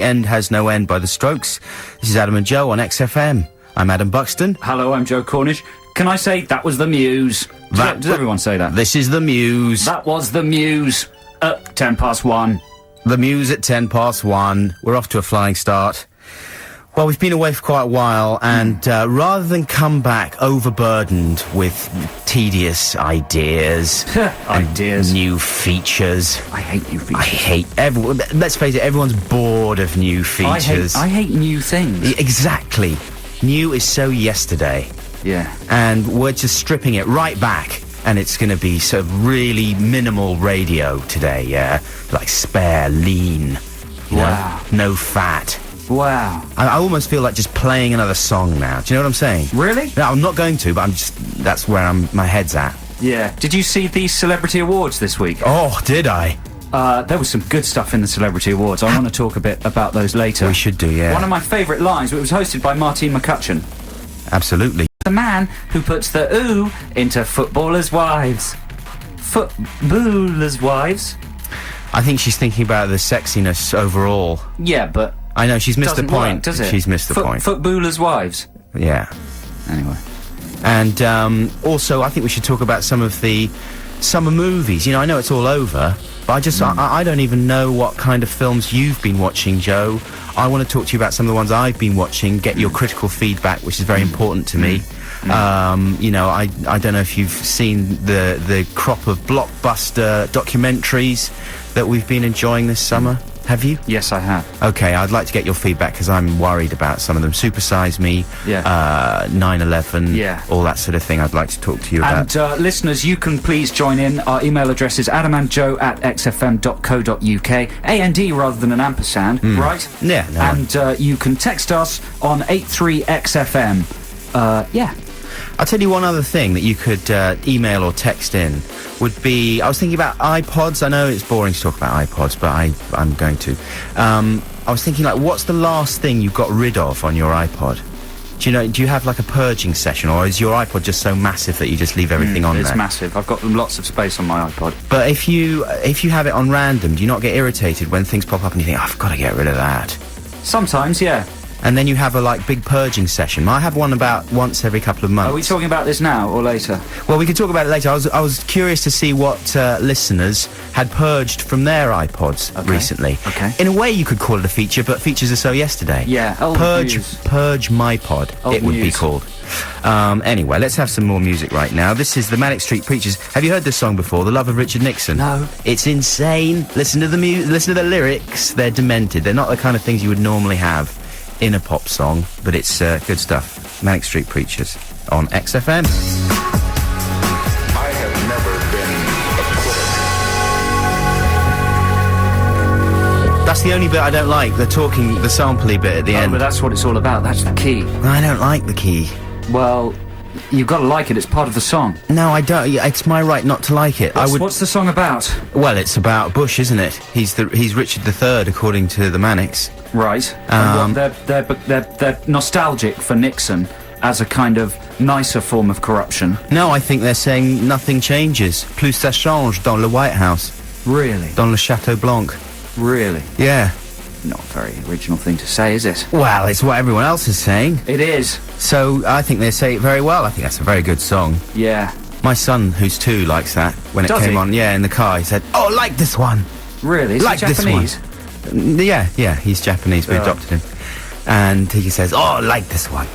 The End Has No End by The Strokes. This is Adam and Joe on XFM. I'm Adam Buxton. Hello, I'm Joe Cornish. Can I say that was the Muse? Does everyone say that? This is the Muse. That was the Muse at 1:10. The Muse at 1:10. We're off to a flying start. Well, we've been away for quite a while, and rather than come back overburdened with tedious ideas, ideas, and new features. I hate new features. I hate everyone. Let's face it, everyone's bored of new features. I hate new things. Exactly. New is so yesterday. Yeah. And we're just stripping it right back. And it's going to be sort of really minimal radio today, yeah? Like spare, lean. Wow. No fat. Wow. I almost feel like just playing another song now. Do you know what I'm saying? Really? No, I'm not going to, but that's where my head's at. Yeah. Did you see the Celebrity Awards this week? Oh, did I? There was some good stuff in the Celebrity Awards. I want to talk a bit about those later. We should do, yeah. One of my favourite lines, it was hosted by Martine McCutcheon. Absolutely. The man who puts the ooh into footballers' wives. Footballers' wives? I think she's thinking about the sexiness overall. Yeah, but... I know, she's missed the point. Work, does it? She's missed the point. Footballers' wives? Yeah. Anyway. And also, I think we should talk about some of the summer movies. You know, I know it's all over, but I don't even know what kind of films you've been watching, Joe. I want to talk to you about some of the ones I've been watching, get your critical feedback, which is very important to me. You know, I don't know if you've seen the crop of blockbuster documentaries that we've been enjoying this summer. Have you? Yes, I have. Okay, I'd like to get your feedback because I'm worried about some of them. Super Size Me, 9/11, all that sort of thing. I'd like to talk to you about. And listeners, you can please join in. Our email address is adamandjoe@xfm.co.uk. A-N-D rather than an ampersand, right? Yeah. No, and you can text us on 83XFM. Yeah. I'll tell you one other thing that you could email or text in would be, I was thinking about iPods. I know it's boring to talk about iPods, but I'm going to. I was thinking, like, what's the last thing you got rid of on your iPod? Do you have like a purging session, or is your iPod just so massive that you just leave everything on there? It's massive. I've got lots of space on my iPod. But if you have it on random, do you not get irritated when things pop up and you think, oh, I've got to get rid of that? Sometimes, yeah. And then you have a, like, big purging session. I have one about once every couple of months. Are we talking about this now or later? Well, we can talk about it later. I was curious to see what listeners had purged from their iPods recently. Okay. In a way, you could call it a feature, but features are so yesterday. Yeah, Purge My Pod, it would be called. Anyway, let's have some more music right now. This is the Manic Street Preachers. Have you heard this song before, The Love of Richard Nixon? No. It's insane. Listen to the lyrics. They're demented. They're not the kind of things you would normally have in a pop song, but it's good stuff. Manic Street Preachers on XFM. I have never been a quitter. That's the only bit I don't like, the sampley bit at the end. But that's what it's all about. That's the key. I don't like the key. Well, you've got to like it. It's part of the song. No, I don't. It's my right not to like it. What's the song about? Well, it's about Bush, isn't it? He's Richard III, according to the Manics. Right. They're nostalgic for Nixon as a kind of nicer form of corruption. No, I think they're saying nothing changes. Plus ça change dans le White House. Really? Dans le Chateau Blanc. Really? Yeah. Not a very original thing to say, is it? Well, it's what everyone else is saying. It is. So I think they say it very well. I think that's a very good song. Yeah. My son, who's 2, likes that. When it came on, in the car, he said, "Oh, I like this one." Really? Is like he Japanese? This one. Yeah, he's Japanese. We adopted him. And he says, "Oh, I like this one."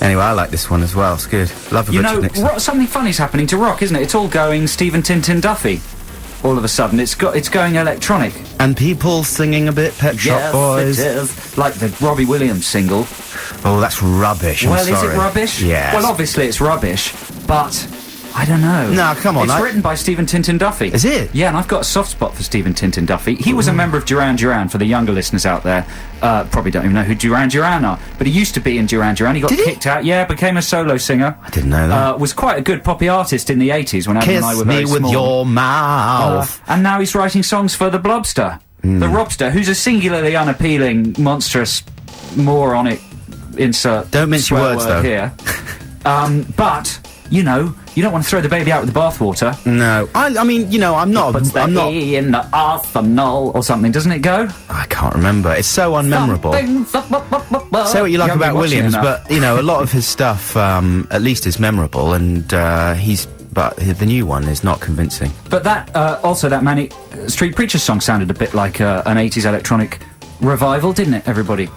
Anyway, I like this one as well. It's good. Love of Richard Nixon. Something funny's happening to rock, isn't it? It's all going Stephen Tintin Duffy. All of a sudden, it's going electronic. And people singing a bit Pet Shop Boys. It is. Like the Robbie Williams single. Oh, that's rubbish. I'm sorry. Is it rubbish? Yeah. Well, obviously it's rubbish, but I don't know. No, come on. It's written by Stephen Tintin Duffy. Is it? Yeah, and I've got a soft spot for Stephen Tintin Duffy. He was a member of Duran Duran, for the younger listeners out there. Probably don't even know who Duran Duran are. But he used to be in Duran Duran. He got kicked out. Yeah, became a solo singer. I didn't know that. Was quite a good poppy artist in the 80s when Adam and I were very small. Kiss me with your mouth. And now he's writing songs for the Blobster. The Robster, who's a singularly unappealing, monstrous, moronic insert. Don't mince your words, though. Here. But, you know, You don't want to throw the baby out with the bathwater. No. I mean, you know, I'm not... I'm not... E in the arsenal or something, doesn't it go? I can't remember. It's so unmemorable. Say what you like about Williams, but, you know, a lot of his stuff, at least is memorable, and but the new one is not convincing. But that, also that Manic Street Preacher song sounded a bit like an 80s electronic revival, didn't it, everybody?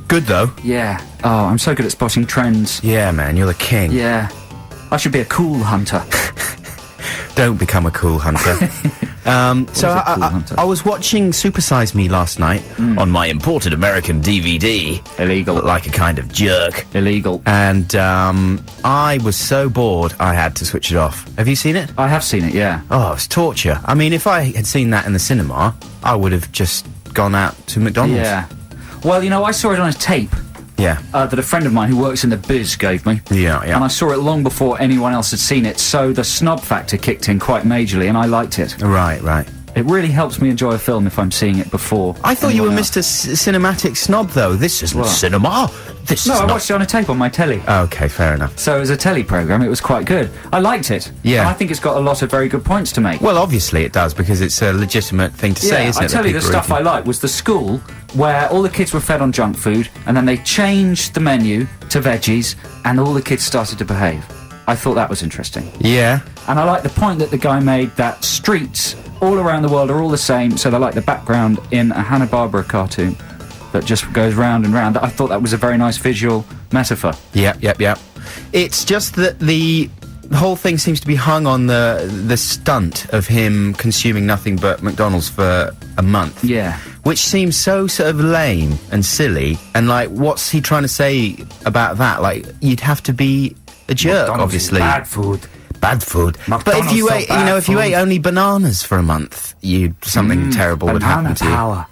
Good, though. Yeah. Oh, I'm so good at spotting trends. Yeah, man, you're the king. Yeah. I should be a cool hunter. Don't become a cool hunter. I was watching Super Size Me last night on my imported American DVD. Illegal. Looked like a kind of jerk. Illegal. And I was so bored I had to switch it off. Have you seen it? I have seen it, yeah. Oh, it's torture. I mean, if I had seen that in the cinema, I would have just gone out to McDonald's. Yeah. Well, you know, I saw it on a tape. Yeah. That a friend of mine who works in the biz gave me. Yeah, yeah. And I saw it long before anyone else had seen it, so the snob factor kicked in quite majorly, and I liked it. Right, right. It really helps me enjoy a film if I'm seeing it before. I thought you were anyone else. Mr. Cinematic Snob, though. This isn't What? cinema. This No, is I not... watched it on a tape on my telly. Okay, fair enough. So as a telly programme, it was quite good. I liked it. Yeah. And I think it's got a lot of very good points to make. Well, obviously it does, because it's a legitimate thing to say, isn't it? I tell that you, the people are stuff I eating? liked was the school where all the kids were fed on junk food, and then they changed the menu to veggies, and all the kids started to behave. I thought that was interesting. Yeah. And I like the point that the guy made that streets all around the world are all the same, so they're like the background in a Hanna-Barbera cartoon that just goes round and round. I thought that was a very nice visual metaphor. Yep. It's just that the whole thing seems to be hung on the stunt of him consuming nothing but McDonald's for a month. Yeah. Which seems so sort of lame and silly, and like, what's he trying to say about that? Like, you'd have to be a jerk, McDonald's obviously. is bad food. Bad food. But if McDonald's you so ate, bad if you food. ate only bananas for a month, something terrible would happen to you. Power.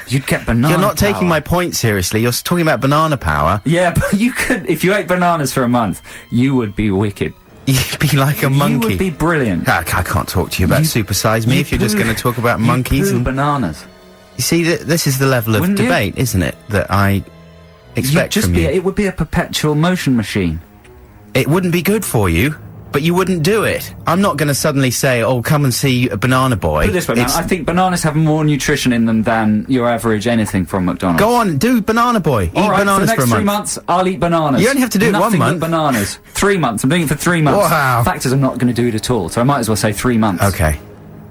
You'd get banana You're not taking power. my point seriously. You're talking about banana power. Yeah, but you could, if you ate bananas for a month, you would be wicked. You'd be like a monkey. You would be brilliant. I can't talk to you about Super Size Me if you're just going to talk about monkeys. You And bananas. you see, this is the level of Wouldn't you? debate, isn't it? That I expect from you. It would be a perpetual motion machine. It wouldn't be good for you, but you wouldn't do it. I'm not going to suddenly say, "Oh, come and see a Banana Boy." Put it this way, man, I think bananas have more nutrition in them than your average anything from McDonald's. Go on, do Banana Boy. All Eat right, bananas for the next a 3 month. months, I'll eat bananas. You only have to do it Nothing 1 month. but bananas. 3 months. I'm doing it for 3 months. Wow. Fact is, I'm not going to do it at all, so I might as well say 3 months. Okay.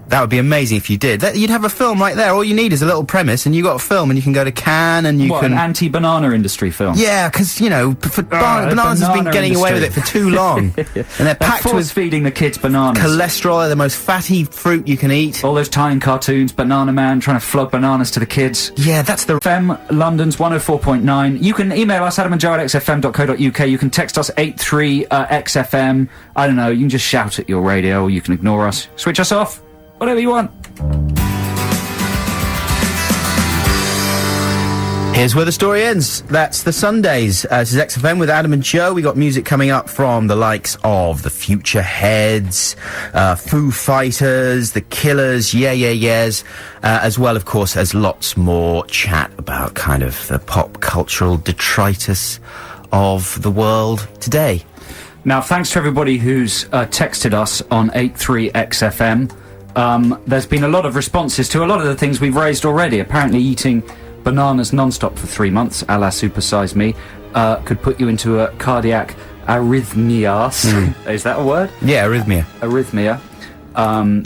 That would be amazing if you did. You'd have a film right there. All you need is a little premise, and you got a film, and you can go to Cannes, and you What, can... an anti-banana industry film? Yeah, because, you know, bananas has been banana getting away with it industry. for too long. And they're packed with feeding the kids bananas. cholesterol. They're the most fatty fruit you can eat. All those time cartoons, Banana Man trying to flog bananas to the kids. Yeah, that's the... FM London's 104.9. You can email us, adamandjoe@xfm.co.uk. You can text us 83XFM. I don't know, you can just shout at your radio, or you can ignore us. Switch us off. Whatever you want. Here's where the story ends. That's the Sundays. This is XFM with Adam and Joe. We got music coming up from the likes of the Future Heads, Foo Fighters, the Killers, Yeah Yeah Yeahs, as well, of course, as lots more chat about kind of the pop cultural detritus of the world today. Now, thanks to everybody who's texted us on 83XFM. There's been a lot of responses to a lot of the things we've raised already. Apparently eating bananas non-stop for 3 months, a la Super Size Me, could put you into a cardiac arrhythmias. Is that a word? Yeah, arrhythmia. Arrhythmia.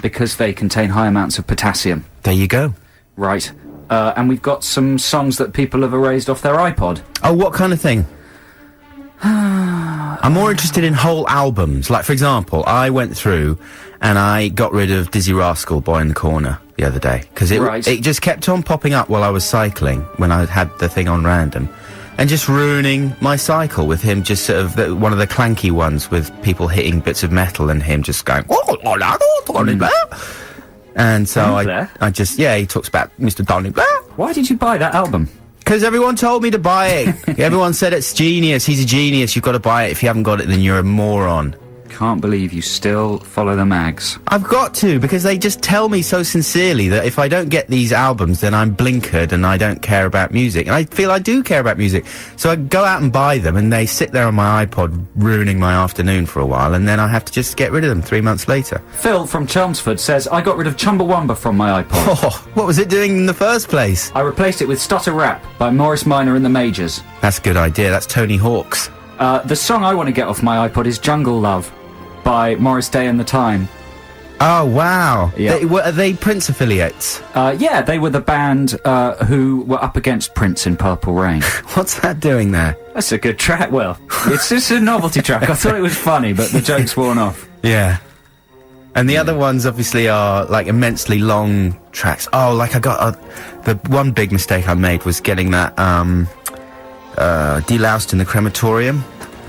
Because they contain high amounts of potassium. There you go. Right. And we've got some songs that people have erased off their iPod. Oh, what kind of thing? I'm more interested in whole albums. Like, for example, I went through and I got rid of Dizzy Rascal, Boy in the Corner, the other day. Because it just kept on popping up while I was cycling, when I had the thing on random. And just ruining my cycle with him just sort of, one of the clanky ones with people hitting bits of metal and him just going... And so I just, he talks about Mr. Donny Blair. Why did you buy that album? Because everyone told me to buy it. Everyone said it's genius. He's a genius. You've got to buy it. If you haven't got it, then you're a moron. can't believe you still follow the mags. I've got to, because they just tell me so sincerely that if I don't get these albums, then I'm blinkered and I don't care about music. And I feel I do care about music. So I go out and buy them, and they sit there on my iPod, ruining my afternoon for a while, and then I have to just get rid of them 3 months later. Phil from Chelmsford says, I got rid of Chumbawamba from my iPod. Oh, what was it doing in the first place? I replaced it with Stutter Rap by Morris Minor and the Majors. That's a good idea. That's Tony Hawk's. The song I want to get off my iPod is Jungle Love by Morris Day and the Time. Oh, wow. Yeah. Are they Prince affiliates? Yeah, they were the band who were up against Prince in Purple Rain. What's that doing there? That's a good track. Well, it's just a novelty track. I thought it was funny, but the joke's worn off. Yeah. And the other ones obviously are like immensely long tracks. Oh, like I got the one big mistake I made was getting that deloused in the crematorium.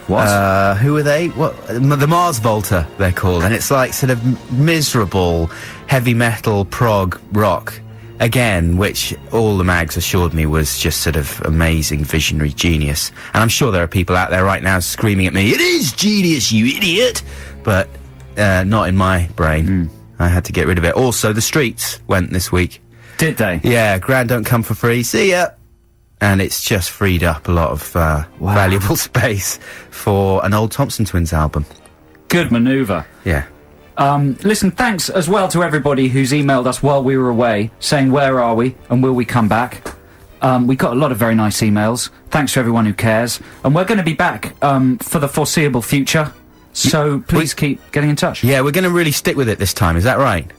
What? Who are they? What? The Mars Volta, they're called. And it's like sort of miserable heavy metal prog rock again, which all the mags assured me was just sort of amazing visionary genius. And I'm sure there are people out there right now screaming at me, "It is genius, you idiot!" But not in my brain. I had to get rid of it. Also, the Streets went this week. Did they? Yeah, Grand Don't Come for Free. See ya! And it's just freed up a lot of valuable space for an old Thompson Twins album. Good manoeuvre. Yeah. Listen, thanks as well to everybody who's emailed us while we were away, saying where are we and will we come back. We got a lot of very nice emails. Thanks to everyone who cares. And we're going to be back for the foreseeable future. So please keep getting in touch. Yeah, we're going to really stick with it this time. Is that right?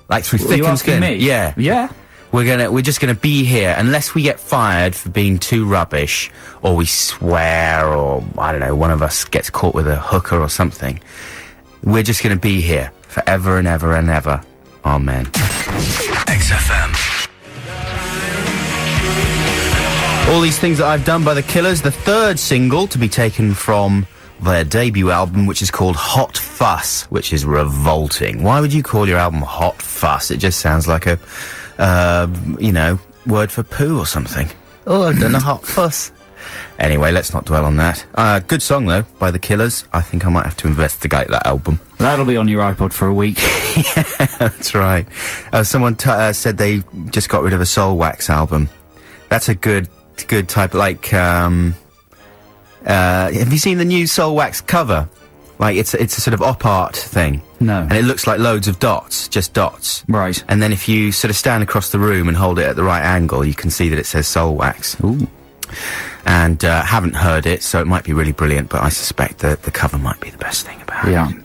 Like through thick you and asking thin. me? Yeah. Yeah. We're just gonna be here unless we get fired for being too rubbish, or we swear, or I don't know, one of us gets caught with a hooker or something. We're just gonna be here forever and ever and ever. Amen. XFM. All these things that I've done by The Killers, the third single to be taken from their debut album, which is called Hot Fuss, which is revolting. Why would you call your album Hot Fuss? It just sounds like a word for poo or something. Oh, I've done a hot fuss. Anyway, let's not dwell on that. Good song, though, by The Killers. I think I might have to investigate that album. That'll be on your iPod for a week. Yeah, that's right. Someone said they just got rid of a Soul Wax album. That's a good type, like, have you seen the new Soul Wax cover? Like, it's a sort of op art thing. No. And it looks like loads of dots, just dots. Right. And then if you sort of stand across the room and hold it at the right angle, you can see that it says Soul Wax. Ooh. And haven't heard it, so it might be really brilliant, but I suspect that the cover might be the best thing about Yeah. it.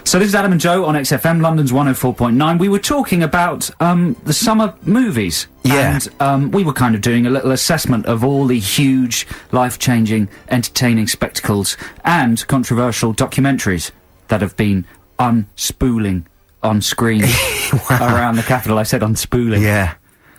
So this is Adam and Joe on XFM, London's 104.9. We were talking about the summer movies. Yeah. And we were kind of doing a little assessment of all the huge, life-changing, entertaining spectacles and controversial documentaries that have been unspooling on screen around the capital. I said unspooling. Yeah.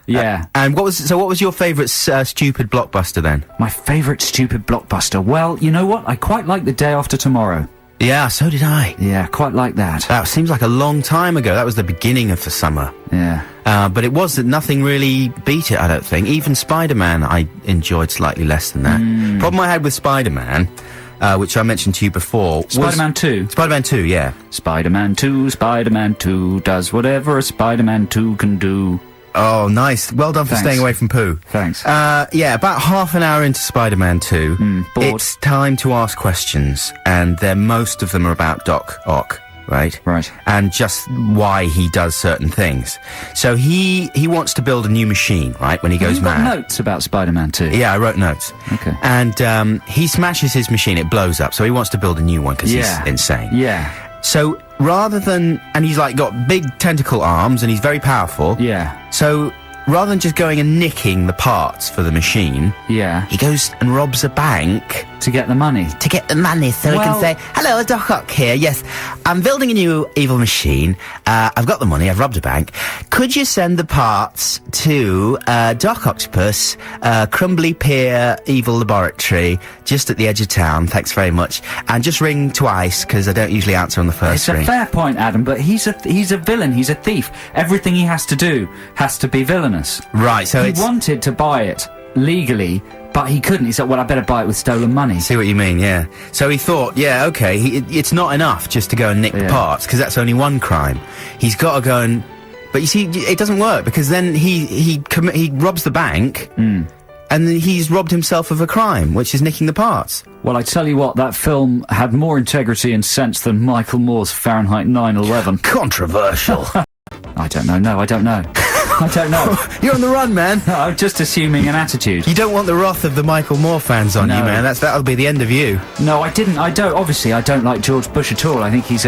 Yeah. And what was your favourite stupid blockbuster then? My favourite stupid blockbuster? Well, you know what? I quite like The Day After Tomorrow. Yeah, so did I. Yeah, quite like that. That seems like a long time ago. That was the beginning of the summer. Yeah. But it was that nothing really beat it, I don't think. Even Spider-Man I enjoyed slightly less than that. Problem I had with Spider-Man, which I mentioned to you before, Spider-Man 2. Spider-Man 2, yeah. Spider-Man 2 does whatever a Spider-Man 2 can do. Oh, nice. Well done for Thanks. staying away from poo. Thanks. Yeah, about half an hour into Spider-Man 2, bored. it's time to ask questions, and most of them are about Doc Ock, right? Right. And just why he does certain things. So he wants to build a new machine, right, when he goes You've got mad. notes about Spider-Man 2. Yeah, I wrote notes. Okay. And he smashes his machine, it blows up, so he wants to build a new one because Yeah. he's insane. Yeah. So rather than... And he's like got big tentacle arms and he's very powerful. Yeah. So rather than just going and nicking the parts for the machine, Yeah. he goes and robs a bank To get the money. to get the money so he Well- can say, "Hello, Doc Ock here. Yes, I'm building a new evil machine. I've got the money. I've robbed a bank. Could you send the parts to Doc Octopus, Crumbly Pier Evil Laboratory, just at the edge of town? Thanks very much. And just ring twice because I don't usually answer on the first It's a ring." fair point, Adam, but he's a villain. He's a thief. Everything he has to do has to be villainous. Right. So He it's wanted to buy it legally, But he couldn't. He said, well, I better buy it with stolen money. See what you mean, yeah. So he thought, yeah, okay, it's not enough just to go and nick the parts, because that's only one crime. He's got to go and... But you see, it doesn't work, because then he robs the bank, and then he's robbed himself of a crime, which is nicking the parts. Well, I tell you what, that film had more integrity and sense than Michael Moore's Fahrenheit 9/11. Controversial. I don't know. No, I don't know. I don't know. You're on the run, man. No, I'm just assuming an attitude. You don't want the wrath of the Michael Moore fans on you, man. That'll be the end of you. No, I didn't. Obviously, I don't like George Bush at all. I think he's